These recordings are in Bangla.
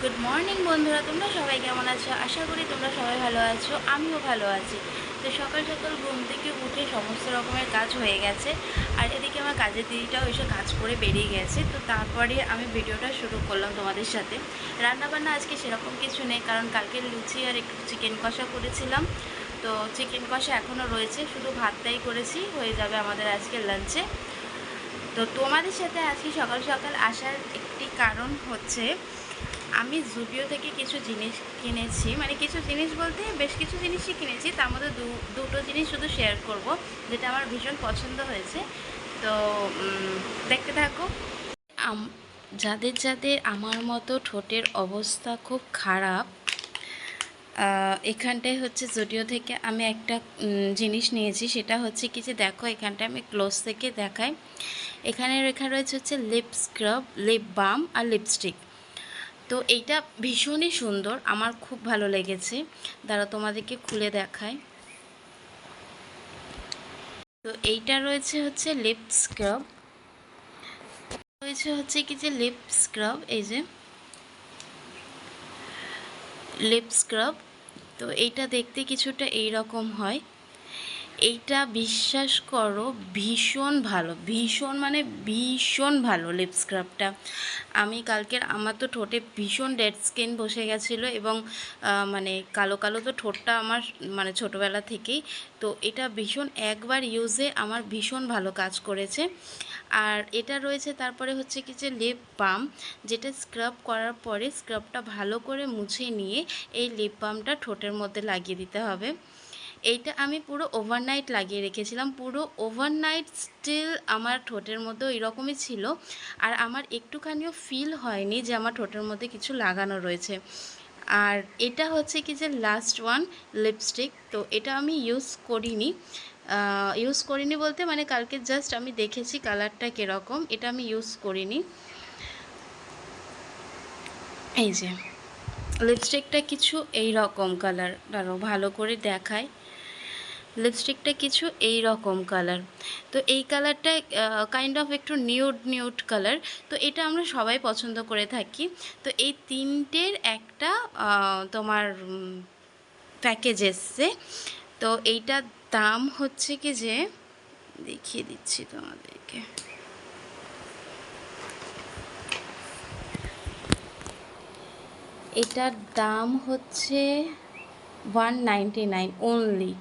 গুড মর্নিং বন্ধুরা, তোমরা সবাই কেমন আছো? আশা করি তোমরা সবাই ভালো আছো, আমিও ভালো আছি। তো সকাল সকাল ঘুম থেকে উঠে সমস্ত রকমের কাজ হয়ে গেছে, আর এদিকে আমার কাজের দিদিটাও এসে কাজ করে বেরিয়ে গেছে। তো তারপরে আমি ভিডিওটা শুরু করলাম তোমাদের সাথে। রান্নাবান্না আজকে সেরকম কিছু নেই, কারণ কালকে লুচি আর একটু চিকেন কষা করেছিলাম। তো চিকেন কষা এখনও রয়েছে, শুধু ভাতটাই করেছি, হয়ে যাবে আমাদের আজকে লাঞ্চে। তো তোমাদের সাথে আজকে সকাল সকাল আসার একটি কারণ হচ্ছে, আমি জুডিও থেকে কিছু জিনিস কিনেছি, মানে কিছু জিনিস বলতে বেশ কিছু জিনিসই কিনেছি, তার মধ্যে দুটো জিনিস শুধু শেয়ার করব, যেটা আমার ভীষণ পছন্দ হয়েছে। তো দেখতে থাকো। যাদের যাদের আমার মতো ঠোঁটের অবস্থা খুব খারাপ, এখানটায় হচ্ছে জুডিও থেকে আমি একটা জিনিস নিয়েছি। সেটা হচ্ছে কি যে, দেখো এখানটায় আমি ক্লোজ থেকে দেখাই। এখানে লেখা রয়েছে হচ্ছে লিপ স্ক্রাব, লিপ বাম আর লিপস্টিক। তো এইটা ভীষণই সুন্দর, আমার খুব ভালো লেগেছে। দাঁড়া তোমাদেরকে খুলে দেখায়। তো এইটা রয়েছে হচ্ছে লিপ স্ক্রাব, রয়েছে হচ্ছে কি যে লিপ স্ক্রাব, এই যে লিপ স্ক্রাব। তো এইটা দেখতে কিছুটা এই রকম হয়। এইটা বিশ্বাস করো ভীষণ ভালো, ভীষণ মানে ভীষণ ভালো লিপ স্ক্রাবটা। আমি কালকের, আমার তো ঠোঁটে ভীষণ ডেড স্কিন বসে গেছিলো, এবং মানে কালো কালো তো ঠোঁটটা আমার, মানে ছোটোবেলা থেকেই। তো এটা ভীষণ, একবার ইউজে আমার ভীষণ ভালো কাজ করেছে। আর এটা রয়েছে তারপরে হচ্ছে কি যে লিপ বাম, যেটা স্ক্রাব করার পরে স্ক্রাবটা ভালো করে মুছে নিয়ে এই লিপ বামটা ঠোঁটের মধ্যে লাগিয়ে দিতে হবে। এইটা আমি পুরো ওভারনাইট লাগিয়ে রেখেছিলাম, পুরো ওভারনাইট স্টিল আমার ঠোঁটের মধ্যে এরকমই ছিল। আর আমার একটুখানিও ফিল হয়নি যে আমার ঠোঁটের মধ্যে কিছু লাগানো রয়েছে। আর এটা হচ্ছে কি যে লাস্ট ওয়ান লিপস্টিক। তো এটা আমি ইউজ করিনি বলতে, মানে কালকে জাস্ট আমি দেখেছি কালারটা কীরকম, এটা আমি ইউজ করিনি। এই যে লিপস্টিকটা কিছু এই রকম কালার, আরও ভালো করে দেখায়। লিপস্টিকটা কিছু এই রকম কালার। তো এই কালারটা কাইন্ড অফ একটু নিউড নিউড কালার। তো এটা আমরা সবাই পছন্দ করে থাকি। তো এই তিনটের একটা তোমার প্যাকেজ এসছে। তো এইটার দাম হচ্ছে কি যে, দেখিয়ে দিচ্ছি তোমাদেরকে। এটার দাম হচ্ছে 199 অনলি।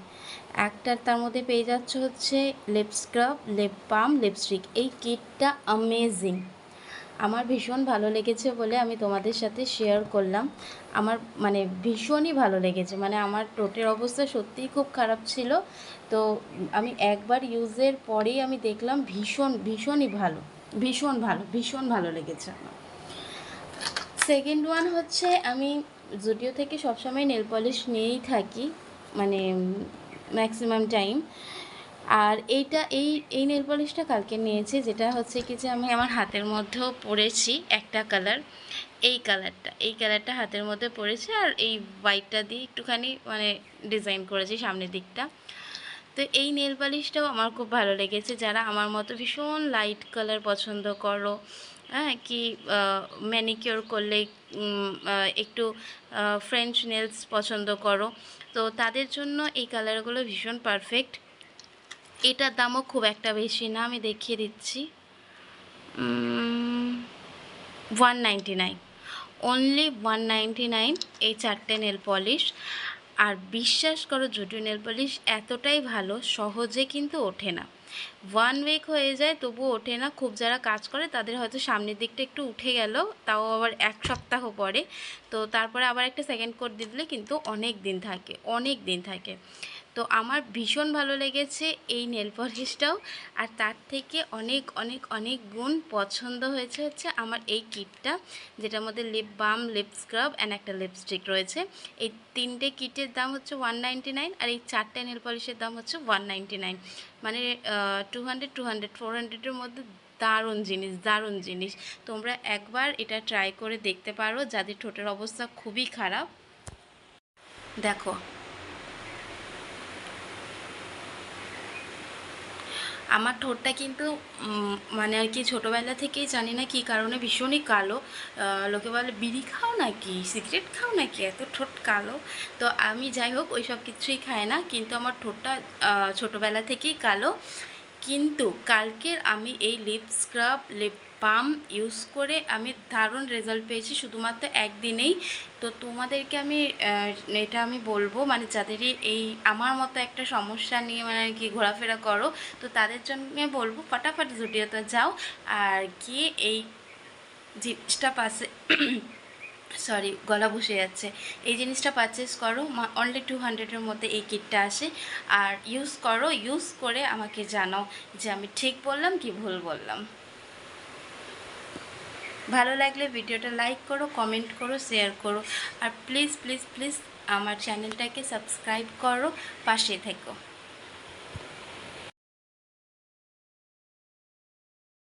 একটার তার মধ্যে পেয়ে যাচ্ছে হচ্ছে lip scrub, lip balm, lipstick. এই কিটটা অ্যামেজিং, আমার ভীষণ ভালো লেগেছে বলে আমি তোমাদের সাথে শেয়ার করলাম। আমার মানে ভীষণই ভালো লেগেছে, মানে আমার ঠোঁটের অবস্থা সত্যিই খুব খারাপ ছিল। তো আমি একবার ইউজের পরেই আমি দেখলাম ভীষণই ভালো, ভীষণ ভালো, ভীষণ ভালো লেগেছে আমার। সেকেন্ড ওয়ান হচ্ছে, আমি জুডিও থেকে সবসময় নেল পলিশ নিয়েই থাকি, মানে ম্যাক্সিমাম টাইম। আর এই নেল পলিশটা কালকে নিয়েছি, যেটা হচ্ছে কি যে আমি আমার হাতের মধ্যেও পরেছি একটা কালার, এই কালারটা হাতের মধ্যে পরেছি। আর এই হোয়াইটটা দিয়ে একটুখানি মানে ডিজাইন করেছি সামনের দিকটা। তো এই নেল পলিশটাও আমার খুব ভালো লেগেছে। যারা আমার মতো ভীষণ লাইট কালার পছন্দ করো, হ্যাঁ, কি ম্যানিকিওর করলে একটু ফ্রেঞ্চ নেলস পছন্দ করো, তো তাদের জন্য এই কালারগুলো ভীষণ পারফেক্ট। এটার দামও খুব একটা বেশি না, আমি দেখিয়ে দিচ্ছি, 199, অনলি 199 এই চারটে নেল পলিশ। আর বিশ্বাস করো জুডিও নেল পলিশ এতটাই ভালো, সহজে কিন্তু ওঠে না। 1 উইক হয়ে যায় তবুও ওঠে না। খুব যারা কাজ করে তাদের হয়তো সামনের দিকটা একটু উঠে গেল, তাও আবার 1 সপ্তাহ পরে। তো তারপরে আবার একটা সেকেন্ড কোট দিয়ে দিলে কিন্তু অনেক দিন থাকে, অনেক দিন থাকে। তো আমার ভীষণ ভালো লেগেছে এই নেল পলিশটাও। আর তার থেকে অনেক অনেক অনেক গুণ পছন্দ হয়েছে হচ্ছে আমার এই কিটটা, যেটার মধ্যে lip balm, lip scrub and একটা লিপস্টিক রয়েছে। এই তিনটে কিটের দাম হচ্ছে 199, আর এই চারটে নেল পলিশের দাম হচ্ছে 199। মানে 200, 400-এর মধ্যে দারুণ জিনিস, দারুণ জিনিস। তোমরা একবার এটা ট্রাই করে দেখতে পারো যাদের ঠোঁটের অবস্থা খুবই খারাপ। দেখো, আমার ঠোঁটটা কিন্তু মানে আর কি ছোটোবেলা থেকেই জানি না কী কারণে ভীষণই কালো। লোকে বলে বিড়ি খাও নাকি, সিগারেট খাও নাকি, এত ঠোঁট কালো। তো আমি যাই হোক ওই সব কিছুই খাই না, কিন্তু আমার ঠোঁটটা ছোটোবেলা থেকেই কালো। কিন্তু কালকের আমি এই lip scrub, lip balm use করে আমি দারুণ রেজাল্ট পেয়েছি শুধুমাত্র একদিনেই। তো তোমাদেরকে আমি এটা আমি বলবো, মানে যাদেরই এই আমার মতো একটা সমস্যা নিয়ে মানে কি ঘোরাফেরা করো, তো তাদের জন্য বলবো ফটাফট জুডিওতে যাও আর গিয়ে এই জিনিসটা পাশে সরি গলা বসে যাচ্ছে, এই জিনিসটা পারচেস করো। অনলি 200-এর মধ্যে এই কিটটা আসে। আর ইউজ করো, ইউজ করে আমাকে জানাও যে আমি ঠিক বললাম কি ভুল বললাম। ভালো লাগলে ভিডিওটা লাইক করো, কমেন্ট করো, শেয়ার করো। আর প্লিজ প্লিজ প্লিজ আমার চ্যানেলটাকে সাবস্ক্রাইব করো, পাশে থেকো।